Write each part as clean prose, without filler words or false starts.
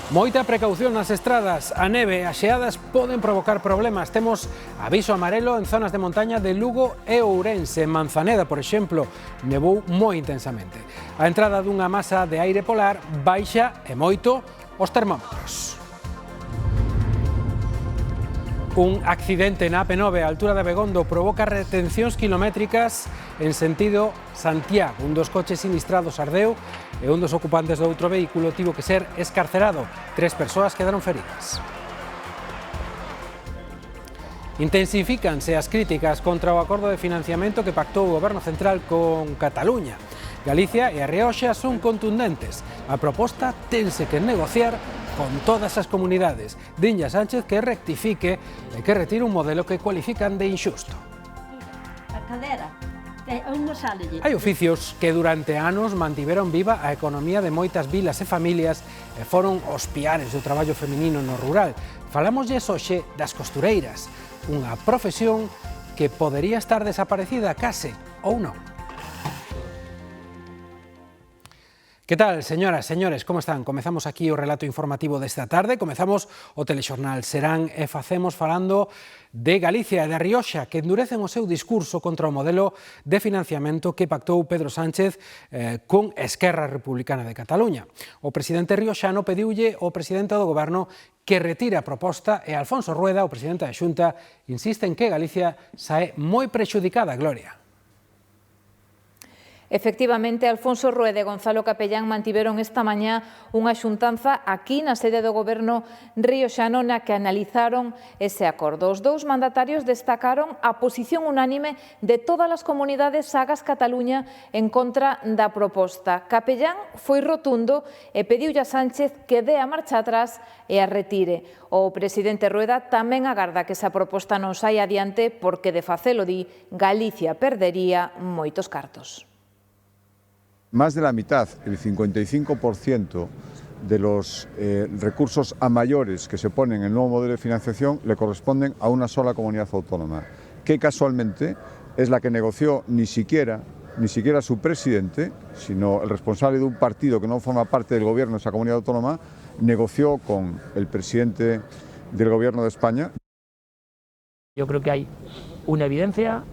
Moita precaución nas estradas, a neve e as xeadas poden provocar problemas. Temos aviso amarelo en zonas de montaña de Lugo e Ourense. En Manzaneda, por exemplo, nevou moi intensamente. A entrada dunha masa de aire polar baixa e moito os termómetros. Un accidente na AP9 a altura de Abegondo provoca retencións kilométricas en sentido Santiago. Un dos coches sinistrados ardeu e un dos ocupantes do outro vehículo tivo que ser escarcerado. 3 persoas quedaron feridas. Intensifícanse as críticas contra o acordo de financiamento que pactou o Goberno Central con Cataluña. Galicia e a Rioxa son contundentes. A proposta tense que negociar con todas as comunidades. Dinlle a Sánchez que rectifique e que retire un modelo que cualifican de inxusto. Hai oficios que durante anos mantiveron viva a economía de moitas vilas e familias e foron os piares do traballo feminino no rural. Falámoslles hoxe das costureiras, unha profesión que podería estar desaparecida case ou non. Que tal, señoras, señores, como están? Comezamos aquí o relato informativo desta tarde, comezamos o telexornal Serán e facemos falando de Galicia e da Rioxa, que endurecen o seu discurso contra o modelo de financiamento que pactou Pedro Sánchez con Esquerra Republicana de Cataluña. O presidente rioxano pediulle ao presidente do Goberno que retire a proposta e Alfonso Rueda, o presidente da Xunta, insiste en que Galicia sae moi prexudicada, Gloria. Efectivamente, Alfonso Rueda e Gonzalo Capellán mantiveron esta mañá unha xuntanza aquí na sede do Goberno rioxano na que analizaron ese acordo. Os dous mandatarios destacaron a posición unánime de todas as comunidades sagas Cataluña en contra da proposta. Capellán foi rotundo e pediulle a Sánchez que dé a marcha atrás e a retire. O presidente Rueda tamén agarda que esa proposta non saia adiante porque, de facelo, di, Galicia perdería moitos cartos. Más de la mitad, el 55% de los recursos a mayores que se ponen en el nuevo modelo de financiación le corresponden a una sola comunidad autónoma, que casualmente es la que negoció ni siquiera su presidente, sino el responsable de un partido que no forma parte del gobierno de esa comunidad autónoma, negoció con el presidente del gobierno de España. Yo creo que hay una evidencia,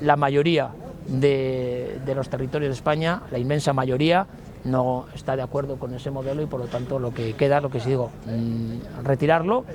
la mayoría de los territorios de España, la inmensa mayoría, no está de acuerdo con ese modelo y por lo tanto lo que queda, lo que sí digo, retirarlo.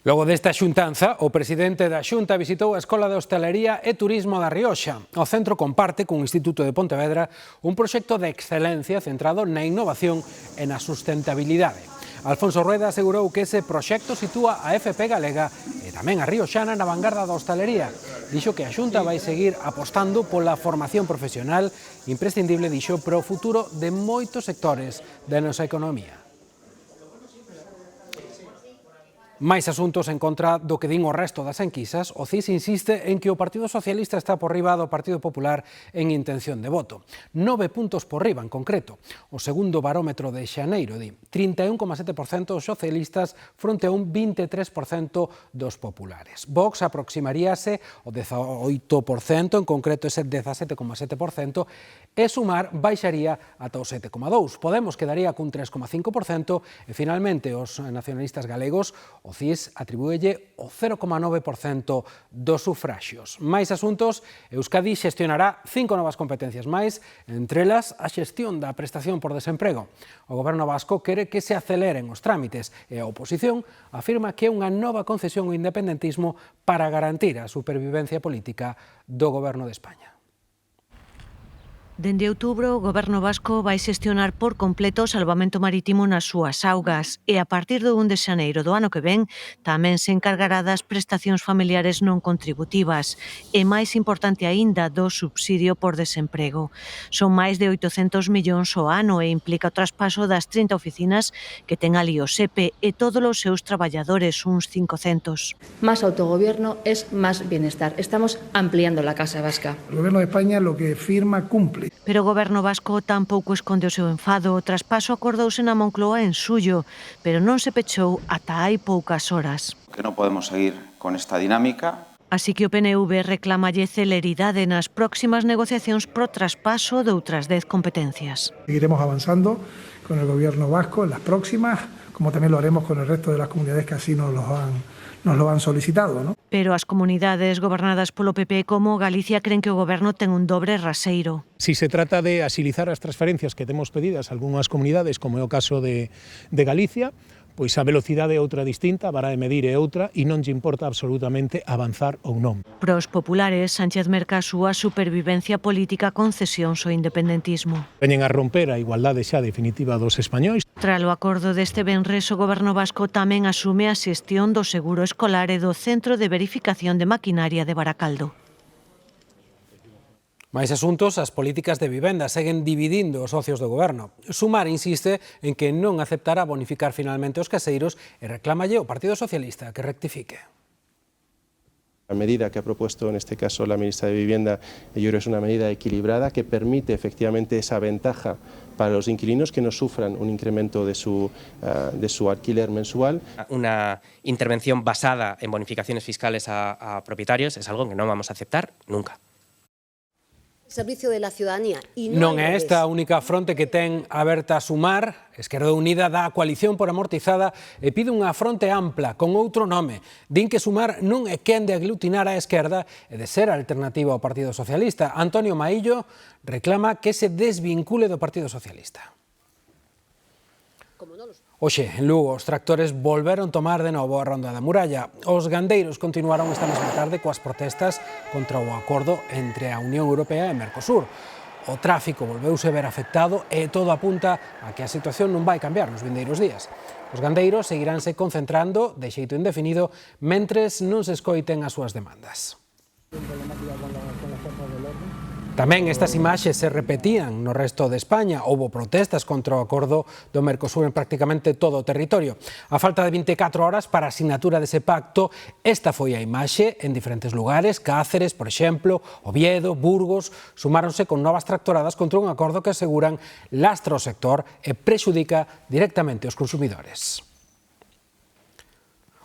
Logo desta xuntanza, o presidente da Xunta visitou a Escola de Hostalería e Turismo da Rioxa. O centro comparte cun Instituto de Pontevedra un proxecto de excelencia centrado na innovación e na sustentabilidade. Alfonso Rueda asegurou que ese proxecto sitúa a FP galega e tamén a rioxana na vanguarda da hostalería. Dixo que a Xunta vai seguir apostando pola formación profesional imprescindible, dixo, para o futuro de moitos sectores da nosa economía. Máis asuntos en contra do que din o resto das enquisas, o CIS insiste en que o Partido Socialista está por riba do Partido Popular en intención de voto. 9 puntos por riba, en concreto. O segundo barómetro de xaneiro di 31,7% os socialistas fronte a un 23% dos populares. Vox aproximaríase ao 18%, en concreto ese 17,7%, e Sumar baixaría ata o 7,2%. Podemos quedaría cun 3,5% e, finalmente, os nacionalistas galegos, o CIS atribúelle o 0,9% dos sufraxios. Máis asuntos, Euskadi xestionará 5 novas competencias máis, entre elas a xestión da prestación por desemprego. O Goberno vasco quere que se aceleren os trámites e a oposición afirma que é unha nova concesión ao independentismo para garantir a supervivencia política do Goberno de España. Dende outubro, o Goberno vasco vai xestionar por completo o salvamento marítimo nas súas augas e a partir do 1 de xaneiro do ano que ven tamén se encargará das prestacións familiares non contributivas e, máis importante aínda, do subsidio por desemprego. Son máis de 800 millóns ao ano e implica o traspaso das 30 oficinas que ten ali o SEPE e todos os seus traballadores, uns 500. Más autogobierno es más bienestar. Estamos ampliando la Casa Vasca. El Gobierno de España lo que firma cumple. Pero o Goberno vasco tampouco esconde o seu enfado. O traspaso acordouse na Moncloa en xullo, pero non se pechou ata hai poucas horas. Que non podemos seguir con esta dinámica. Así que o PNV reclamalle celeridade nas próximas negociacións pro traspaso de outras 10 competencias. Seguiremos avanzando con el gobierno vasco en las próximas, como también lo haremos con el resto de las comunidades que así nos lo han solicitado, ¿no? Pero as comunidades gobernadas polo PP como Galicia creen que o goberno ten un dobre raseiro. Si se trata de asilizar as transferencias que temos pedidas a algunhas comunidades, como é o caso de Galicia, pois a velocidade é outra distinta, a vara de medir é outra e non lle importa absolutamente avanzar ou non. Pros populares, Sánchez merca a súa supervivencia política con cesións ao independentismo. Veñen a romper a igualdade xa definitiva dos españois. Tras o acordo deste venres, o goberno vasco tamén asume a xestión do seguro escolar e do Centro de Verificación de Maquinaria de Baracaldo. Máis asuntos, as políticas de vivenda seguen dividindo os socios do goberno. Sumar insiste en que non aceptará bonificar finalmente os caseiros e reclámalle ao Partido Socialista que rectifique. La medida que ha propuesto en este caso la ministra de Vivienda, yo creo que es una medida equilibrada que permite efectivamente esa ventaja para los inquilinos que no sufran un incremento de su alquiler mensual. Una intervención basada en bonificaciones fiscales a propietarios es algo que no vamos a aceptar nunca. Servicio de la ciudadanía. Non é esta a única fronte que ten aberta a Sumar. Esquerda Unida dá a coalición por amortizada e pide unha fronte ampla con outro nome. Din que Sumar non é quen de aglutinar a esquerda e de ser a alternativa ao Partido Socialista. Antonio Maillo reclama que se desvincule do Partido Socialista. Hoxe, en Lugo, os tractores volveron tomar de novo a Ronda da Muralla. Os gandeiros continuaron esta mesma tarde coas protestas contra o acordo entre a Unión Europea e Mercosur. O tráfico volveuse ver afectado e todo apunta a que a situación non vai cambiar nos vindeiros días. Os gandeiros seguiránse concentrando de xeito indefinido mentres non se escoiten as súas demandas. Tamén estas imaxes se repetían no resto de España. Houbo protestas contra o acordo do Mercosur en prácticamente todo o territorio. A falta de 24 horas para a asignatura dese pacto, esta foi a imaxe en diferentes lugares. Cáceres, por exemplo, Oviedo, Burgos, sumáronse con novas tractoradas contra un acordo que aseguran lastra o sector e prexudica directamente os consumidores.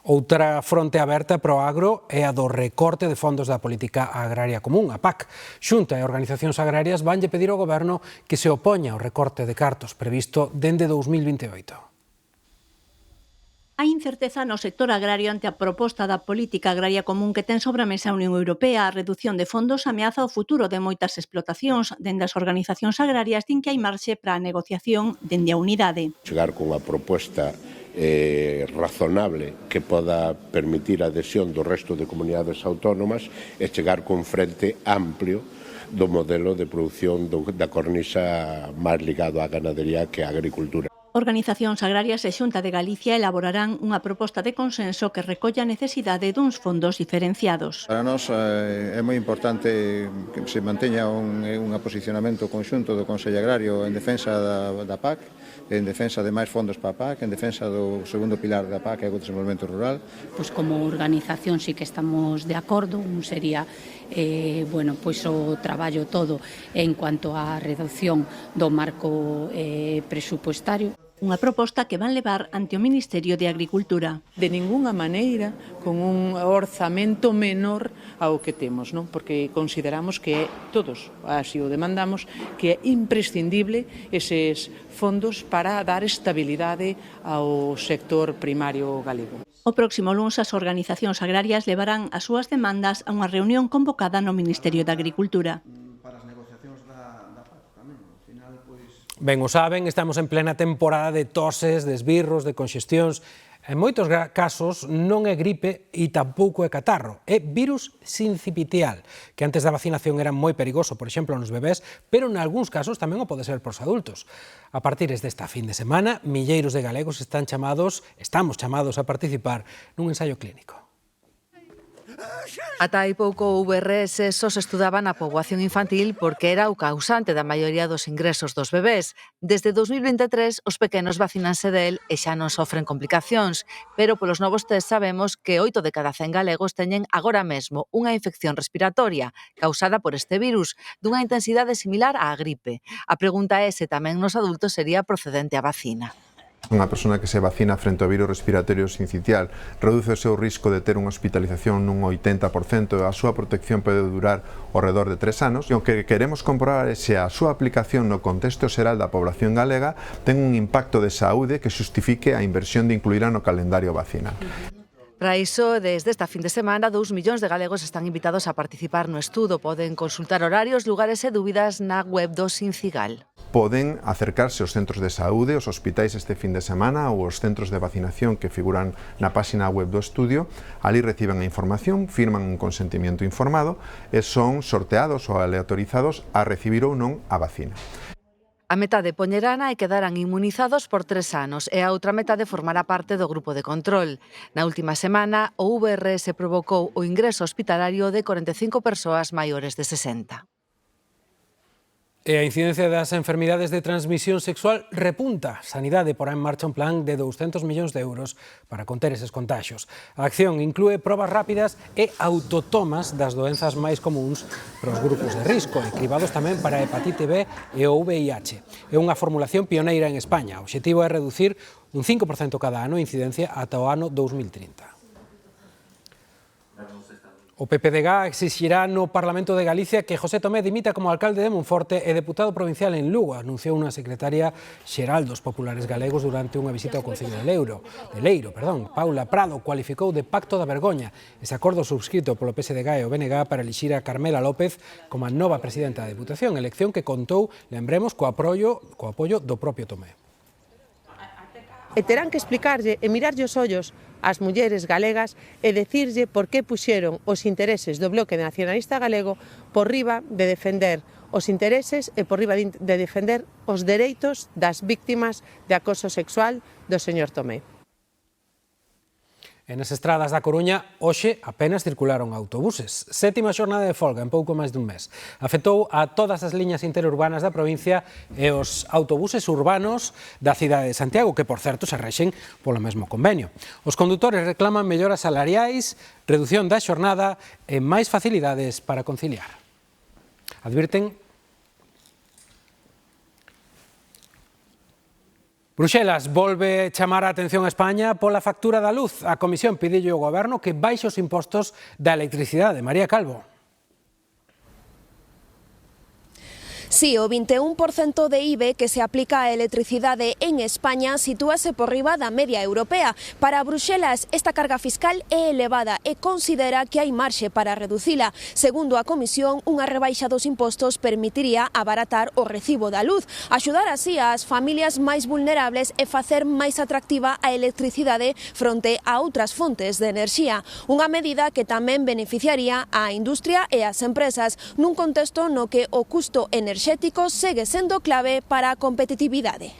Outra fronte aberta pro agro é a do recorte de fondos da Política Agraria Común, a PAC. Xunta e organizacións agrarias vanlle pedir ao Goberno que se opoña ao recorte de cartos previsto dende 2028. Hai incerteza no sector agrario ante a proposta da Política Agraria Común que ten sobre a mesa a Unión Europea. A redución de fondos ameaza o futuro de moitas explotacións. Dende as organizacións agrarias din que hai marxe para a negociación dende a unidade. Chegar con a proposta razonable que poda permitir a adhesión do resto de comunidades autónomas e chegar con frente amplio do modelo de produción da cornisa máis ligado á ganadería que á agricultura. Organizacións agrarias e Xunta de Galicia elaborarán unha proposta de consenso que recolla a necesidade duns fondos diferenciados. Para nós é moi importante que se manteña un posicionamento conxunto do Consello Agrario en defensa da PAC, en defensa de máis fondos para a PAC, en defensa do segundo pilar da PAC, que é o desenvolvemento rural. Pois como organización sí que estamos de acordo, un sería o traballo todo en cuanto á reducción do marco presupuestario. Unha proposta que van levar ante o Ministerio de Agricultura. De ningunha maneira con un orzamento menor ao que temos, non? Porque consideramos que todos así o demandamos, que é imprescindible eses fondos para dar estabilidade ao sector primario galego. O próximo luns as organizacións agrarias levarán as súas demandas a unha reunión convocada no Ministerio de Agricultura. Ben o saben, estamos en plena temporada de toses, de esbirros, de conxestións. En moitos casos non é gripe e tampouco é catarro, é virus sincipitial, que antes da vacinación era moi perigoso, por exemplo, nos bebés, pero en algúns casos tamén o pode ser pros adultos. A partir desta fin de semana, milleiros de galegos estamos chamados a participar nun ensaio clínico. Ata hai pouco o VRS só se estudaba na poboación infantil porque era o causante da maioría dos ingresos dos bebés. Desde 2023 os pequenos vacínanse del e xa non sofren complicacións, pero polos novos test sabemos que 8 de cada 100 galegos teñen agora mesmo unha infección respiratoria causada por este virus, dunha intensidade similar á gripe. A pregunta é se tamén nos adultos sería procedente a vacina. Unha persona que se vacina frente ao virus respiratorio sincitial reduce o seu risco de ter unha hospitalización nun 80% e a súa protección pode durar ao redor de 3 anos. E o que queremos comprobar é se a súa aplicación no contexto xeral da población galega ten un impacto de saúde que xustifique a inversión de incluirá no calendario vacinal. Para iso, desde esta fin de semana, 2 millóns de galegos están invitados a participar no estudo. Poden consultar horarios, lugares e dúbidas na web do Sincigal. Poden acercarse aos centros de saúde, aos hospitais este fin de semana ou aos centros de vacinación que figuran na página web do estudio. Ali reciben a información, firman un consentimiento informado e son sorteados ou aleatorizados a recibir ou non a vacina. A metade poñerana e quedarán inmunizados por 3 anos e a outra metade formará parte do grupo de control. Na última semana, o VRS provocou o ingreso hospitalario de 45 persoas maiores de 60. E a incidencia das enfermidades de transmisión sexual repunta. Sanidade porá en marcha un plan de 200 millóns de euros para conter eses contaxios. A acción inclúe probas rápidas e autotomas das doenzas máis comuns para os grupos de risco e cribados tamén para a hepatite B e o VIH. É unha formulación pioneira en España. O obxectivo é reducir un 5% cada ano a incidencia ata o ano 2030. O PPDG exixirá no Parlamento de Galicia que José Tomé dimita como alcalde de Monforte e deputado provincial en Lugo, anunciou unha secretaria xeral dos populares galegos durante unha visita ao Concello de Leiro. Paula Prado cualificou de pacto da vergoña ese acordo subscrito polo PSDG e o BNG para elixir a Carmela López como a nova presidenta da Deputación, elección que contou, lembremos, co apoio do propio Tomé. E terán que explicarlle e mirarlle os ollos ás mulleres galegas e decirlle por que puxeron os intereses do Bloque Nacionalista Galego por riba de defender os intereses e por riba de defender os dereitos das víctimas de acoso sexual do señor Tomé. E nas estradas da Coruña, hoxe apenas circularon autobuses. 7ª xornada de folga en pouco máis dun mes. Afectou a todas as liñas interurbanas da provincia e os autobuses urbanos da cidade de Santiago, que, por certo, se rexen polo mesmo convenio. Os condutores reclaman melloras salariais, redución da xornada e máis facilidades para conciliar. Advirten Bruxelas volve chamar a atención a España pola factura da luz. A Comisión pidille ao Goberno que baixe os impostos da electricidade. María Calvo. Sí, o 21% de IBE que se aplica á electricidade en España sitúase por riba da media europea. Para Bruxelas, esta carga fiscal é elevada e considera que hai marxe para reducila. Segundo a Comisión, unha rebaixa dos impostos permitiría abaratar o recibo da luz, axudar así ás familias máis vulnerables e facer máis atractiva a electricidade fronte a outras fontes de enerxía. Unha medida que tamén beneficiaría á industria e ás empresas nun contexto no que o custo enerxético segue sendo clave para a competitividade.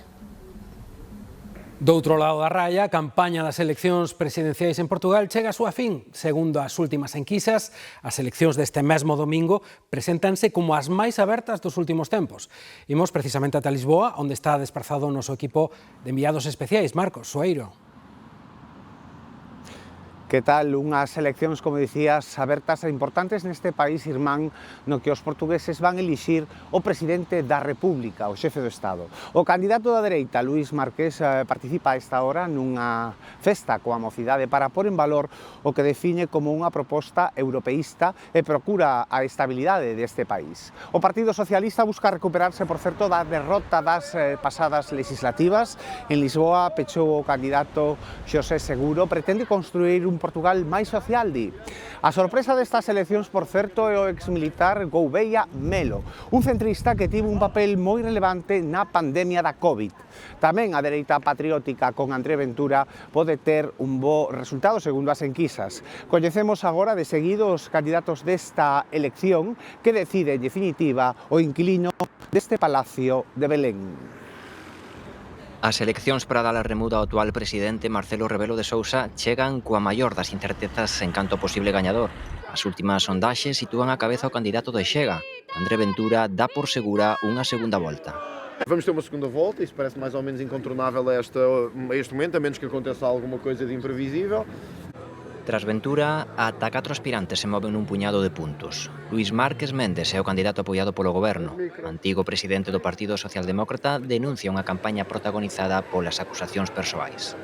Do outro lado da raya, a campaña das eleccións presidenciais en Portugal chega a súa fin. Segundo as últimas enquisas, as eleccións deste mesmo domingo preséntanse como as máis abertas dos últimos tempos. Imos precisamente ata Lisboa, onde está desprazado o noso equipo de enviados especiais, Marcos Soeiro. Que tal? Unhas eleccións, como dicías, abertas e importantes neste país irmán no que os portugueses van elixir o presidente da República, o xefe do Estado. O candidato da dereita, Luís Marqués, participa a esta hora nunha festa coa mocidade para pôr en valor o que define como unha proposta europeísta e procura a estabilidade deste país. O Partido Socialista busca recuperarse, por certo, da derrota das pasadas legislativas. En Lisboa pechou o candidato Xosé Seguro, pretende construir un Portugal máis social, di. A sorpresa destas eleccións, por certo, é o exmilitar Gouveia Melo, un centrista que tivo un papel moi relevante na pandemia da COVID. Tamén a dereita patriótica con André Ventura pode ter un bo resultado segundo as enquisas. Coñecemos agora de seguido os candidatos desta elección que decide en definitiva o inquilino deste Palacio de Belén. As eleccións para dar a remuda ao actual presidente Marcelo Rebelo de Sousa chegan coa maior das incertezas en canto posible gañador. As últimas sondaxes sitúan a cabeza o candidato do Chega. André Ventura dá por segura unha segunda volta. Vamos ter uma segunda volta, isso parece mais ou menos incontornável a este momento, a menos que aconteça alguma coisa de imprevisível. Tras Ventura, ata 4 aspirantes se moven nun puñado de puntos. Luís Márquez Méndez é o candidato apoiado polo goberno. O antigo presidente do Partido Socialdemócrata denuncia unha campaña protagonizada polas acusacións persoais.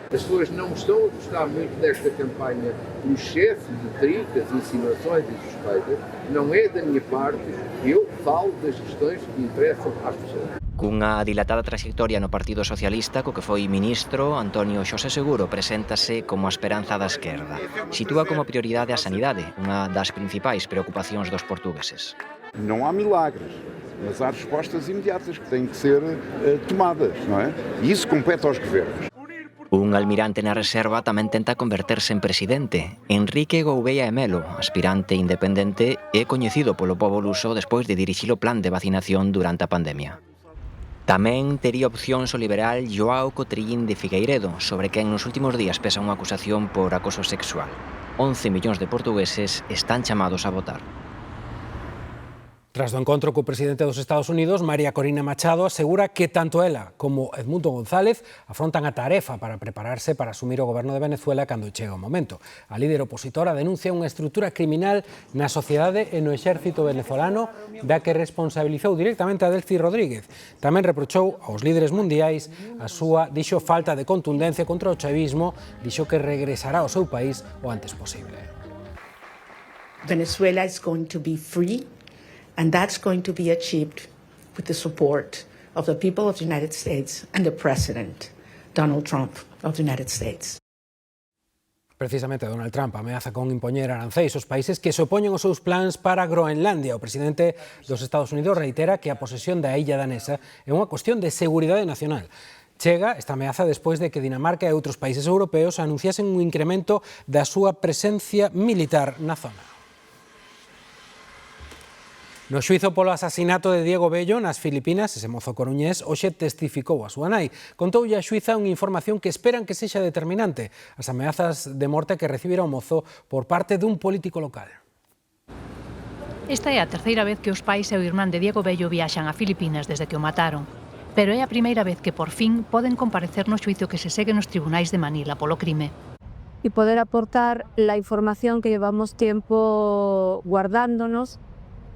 As pessoas não estão a gostar muito desta campanha do chefe de tricas, insinuações e suspeitas. Não é da minha parte, eu falo das questões que interessam às pessoas. Cunha dilatada trayectoria no Partido Socialista, co que foi ministro, Antonio Xosé Seguro preséntase como a esperanza da esquerda. Sitúa como prioridade a sanidade, unha das principais preocupacións dos portugueses. Não há milagres, mas há respostas imediatas que têm que ser tomadas, não é? E isso compete aos governos. Un almirante na reserva tamén tenta converterse en presidente. Enrique Gouveia e Melo, aspirante independente, é coñecido polo pobo luso despois de dirixir o plan de vacinación durante a pandemia. Tamén tería opcións o liberal Joao Cotrillín de Figueiredo, sobre quen nos últimos días pesa unha acusación por acoso sexual. 11 millóns de portugueses están chamados a votar. Tras do encontro co presidente dos Estados Unidos, María Corina Machado asegura que tanto ela como Edmundo González afrontan a tarefa para prepararse para asumir o goberno de Venezuela cando chega o momento. A líder opositora denuncia unha estrutura criminal na sociedade e no exército venezolano da que responsabilizou directamente a Delcy Rodríguez. Tamén reprochou aos líderes mundiais a súa, dixo, falta de contundencia contra o chavismo, dixo que regresará ao seu país o antes posible. Venezuela is going to be free. And that's going to be achieved with the support of the people of the United States and the President, Donald Trump of the United States. Precisamente Donald Trump ameaza con impoñer arancéis aos países que se opoñen aos seus plans para Groenlandia. O presidente dos Estados Unidos reitera que a posesión da illa danesa é unha cuestión de seguridade nacional. Chega esta ameaza despois de que Dinamarca e outros países europeos anunciasen un incremento da súa presencia militar na zona. No xuizo polo asasinato de Diego Bello nas Filipinas, ese mozo coruñés hoxe testificou a súa nai. Contoulle a xuíza unha información que esperan que sexa determinante: as ameazas de morte que recibira o mozo por parte dun político local. Esta é a terceira vez que os pais e o irmán de Diego Bello viaxan a Filipinas desde que o mataron. Pero é a primeira vez que por fin poden comparecer no xuizo que se segue nos tribunais de Manila polo crime. Y poder aportar la información que llevamos tiempo guardándonos,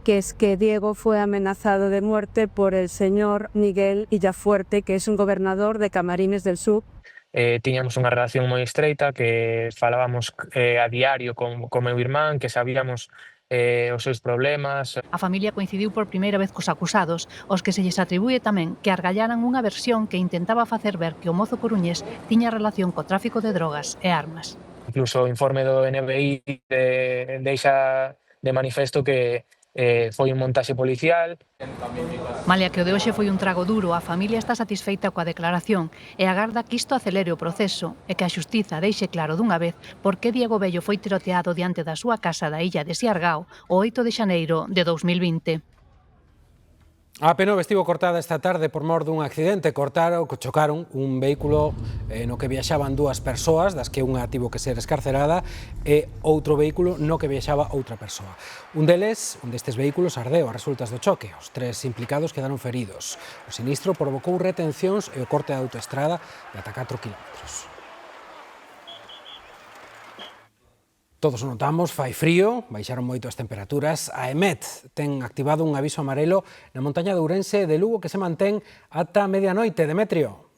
que es que Diego fue amenazado de muerte por el señor Miguel Illafuerte, que es un gobernador de Camarines del Sur. Tiñamos unha relación moi estreita, que falábamos a diario con meu irmán, que sabíamos os seus problemas. A familia coincidiu por primeira vez cos acusados, os que se lles atribúe tamén que argallaran unha versión que intentaba facer ver que o mozo coruñés tiña relación co tráfico de drogas e armas. Incluso o informe do NBI deixa de manifesto que foi un montaxe policial. Malia que o de hoxe foi un trago duro, a familia está satisfeita coa declaración e agarda que isto acelere o proceso e que a xustiza deixe claro dunha vez por que Diego Bello foi tiroteado diante da súa casa da illa de Siargao o 8 de xaneiro de 2020. A P9 estivo cortada esta tarde por mor dun accidente. Chocaron un vehículo no que viaxaban dúas persoas, das que unha tivo que ser escarcerada, e outro vehículo no que viaxaba outra persoa. Un destes vehículos ardeu a resultas do choque. Os 3 implicados quedaron feridos. O sinistro provocou retencións e o corte da autoestrada de ata 4 kilómetros. Todos o notamos, fai frío, baixaron moito as temperaturas. A EMET ten activado un aviso amarelo na montaña de Ourense de Lugo que se mantén ata medianoite. Demetrio.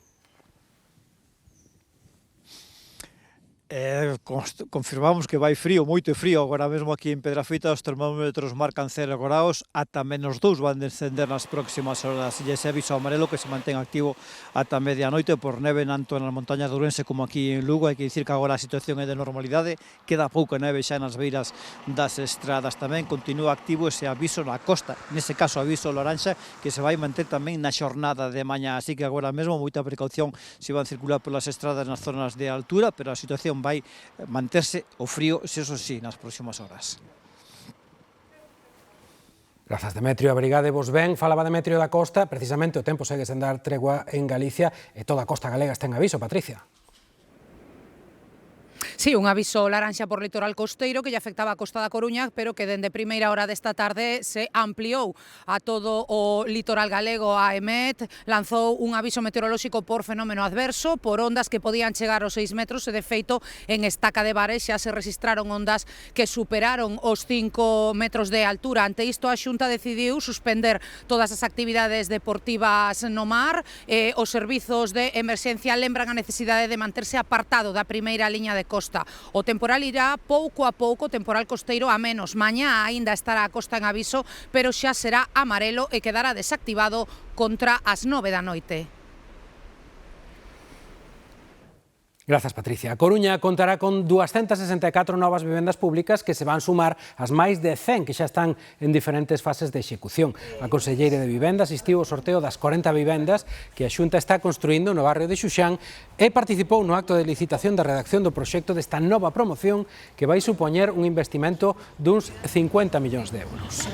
Confirmamos que vai frío, moito frío. Agora mesmo aquí en Pedrafita os termómetros marcan 0 graus, ata -2 van descender nas próximas horas. E ese aviso amarelo que se mantén activo ata medianoite por neve tanto nas montañas de Ourense como aquí en Lugo. Hai que dicir que agora a situación é de normalidade, queda pouca neve xa nas beiras das estradas. Tamén continúa activo ese aviso na costa, nese caso aviso laranxa, que se vai manter tamén na xornada de mañá. Así que agora mesmo moita precaución se van circular polas estradas nas zonas de altura, pero a situación vai manterse o frío, se eso sí, nas próximas horas. Grazas, Demetrio. Abrigadevos ben. Falaba Demetrio da costa. Precisamente o tempo segue sen dar tregua en Galicia e toda a costa galega está en aviso, Patricia. Sí, un aviso laranxa por litoral costeiro que lle afectaba a Costa da Coruña, pero que dende primeira hora desta tarde se ampliou a todo o litoral galego. A EMET lanzou un aviso meteorolóxico por fenómeno adverso, por ondas que podían chegar aos 6 metros e, de feito, en Estaca de Bares xa se registraron ondas que superaron os 5 metros de altura. Ante isto, a Xunta decidiu suspender todas as actividades deportivas no mar. Os servizos de emerxencia lembran a necesidade de manterse apartado da primeira liña de costa. O temporal irá pouco a pouco, temporal costeiro a menos. Mañá aínda estará a costa en aviso, pero xa será amarelo e quedará desactivado contra as 9 da noite. Grazas, Patricia. A Coruña contará con 264 novas vivendas públicas que se van sumar ás máis de 100 que xa están en diferentes fases de execución. A conselleira de Vivenda asistiu ao sorteo das 40 vivendas que a Xunta está construindo no barrio de Xuxán e participou no acto de licitación da redacción do proxecto desta nova promoción que vai supoñer un investimento duns 50 millóns de euros.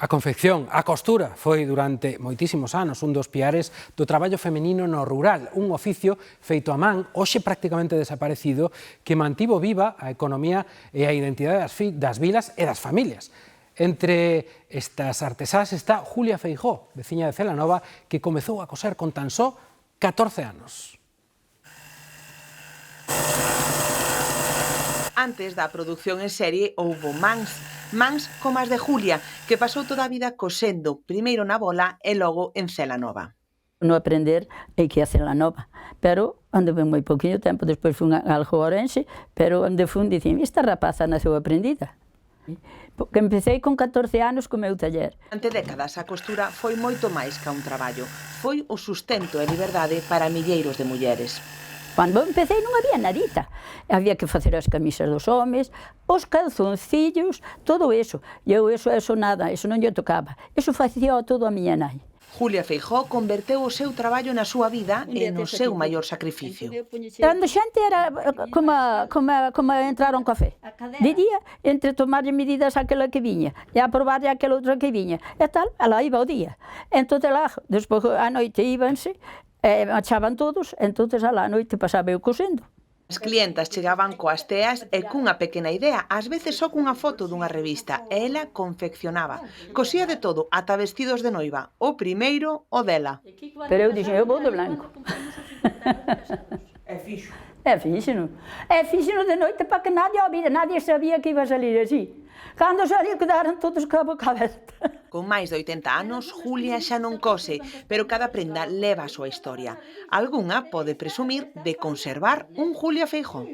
A confección, a costura, foi durante moitísimos anos un dos piares do traballo feminino no rural, un oficio feito a man, hoxe prácticamente desaparecido, que mantivo viva a economía e a identidade das vilas e das familias. Entre estas artesás está Julia Feijó, veciña de Celanova, que comezou a coser con tan só 14 anos. Antes da produción en serie houbo mans como as de Julia, que pasou toda a vida cosendo, primeiro na Bola e logo en Celanova. No aprender hai que ir a Celanova, pero anduve moi pouquinho tempo, despois fui algo a Ourense, pero onde fui dicían, esta rapaza naceu aprendida. Porque empecé con 14 anos co meu taller. Durante décadas a costura foi moito máis que un traballo, foi o sustento e liberdade para milleiros de mulleres. Cando empecé non había nadita. Había que facer as camisas dos homes, os calzoncillos, todo eso. E eu eso nada, eso non lle tocaba. Eso facía todo a miña nai. Julia Feijó converteu o seu traballo na súa vida e no seu maior sacrificio. Cando xente era como entrar a un café. De día, entre tomarlle medidas aquela que viña e aprobarlle aquela outra que viña. E tal, alá iba o día. Entón, despois a noite íbanse, marchaban todos, entón alá a noite pasaba eu cosendo. As clientas chegaban coas teas e cunha pequena idea, ás veces só cunha foto dunha revista, e ela confeccionaba. Cosía de todo, ata vestidos de noiva, o primeiro, o dela. Pero eu dixen, eu vou de blanco. É fixo. É fixo de noite para que nadie o vira, nadie sabía que iba a salir así. Cando saliu quedaron todos ca boca aberta. Con máis de 80 anos, Julia xa non cose, pero cada prenda leva a súa historia. Algunha pode presumir de conservar un Julia Feijó.